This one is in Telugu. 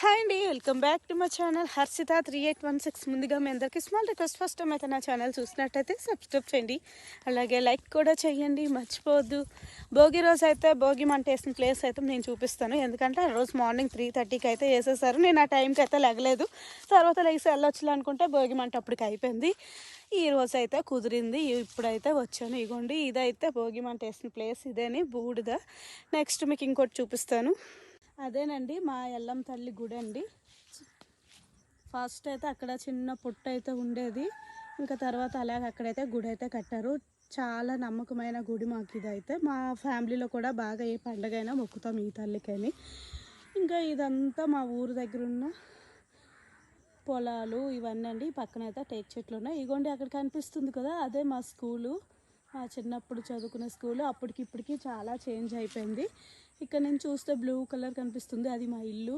హాయ్ అండి, welcome back to my channel Harshita 3816. ముందుగా మీ అందరికీ స్మాల్ రిక్వెస్ట్, ఫస్ట్ టైం అయితే నా ఛానల్ చూసినట్టయితే సబ్స్క్రైబ్ చేయండి, అలాగే లైక్ కూడా చేయండి, మర్చిపోవద్దు. భోగి రోజు అయితే భోగి మంట వేసిన ప్లేస్ అయితే నేను చూపిస్తాను. ఎందుకంటే ఆ రోజు మార్నింగ్ 3:30కి అయితే వేసేసారు. నేను ఆ టైంకి అయితే లెగలేదు. తర్వాత లేచి వెళ్ళొచ్చులే అనుకుంటే భోగి మంట అప్పటికి అయిపోయింది. ఈ రోజు అయితే కుదిరింది, ఇప్పుడైతే వచ్చాను. ఇగోండి, ఇదైతే భోగి మంట వేసిన ప్లేస్ ఇదేని బూడిద. నెక్స్ట్ మీకు ఇంకోటి చూపిస్తాను. అదేనండి మా ఎల్లమ్మ తల్లి గుడి అండి. ఫస్ట్ అయితే అక్కడ చిన్న పుట్ట అయితే ఉండేది, ఇంకా తర్వాత అలాగే అక్కడైతే గుడి అయితే కట్టారు. చాలా నమ్మకమైన గుడి మాకు ఇదైతే. మా ఫ్యామిలీలో కూడా బాగా ఏ పండగైనా మొక్కుతాం ఈ తల్లికని. ఇంకా ఇదంతా మా ఊరు దగ్గర ఉన్న పొలాలు ఇవన్నీ అండి. పక్కన అయితే టేక్ చెట్లు ఉన్నాయి. ఇగోండి అక్కడ కనిపిస్తుంది కదా, అదే మా స్కూలు. చిన్నప్పుడు చదువుకునే స్కూలు. అప్పటికి ఇప్పటికి చాలా చేంజ్ అయిపోయింది. ఇక్కడ నుంచి చూస్తే బ్లూ కలర్ కనిపిస్తుంది, అది మా ఇల్లు.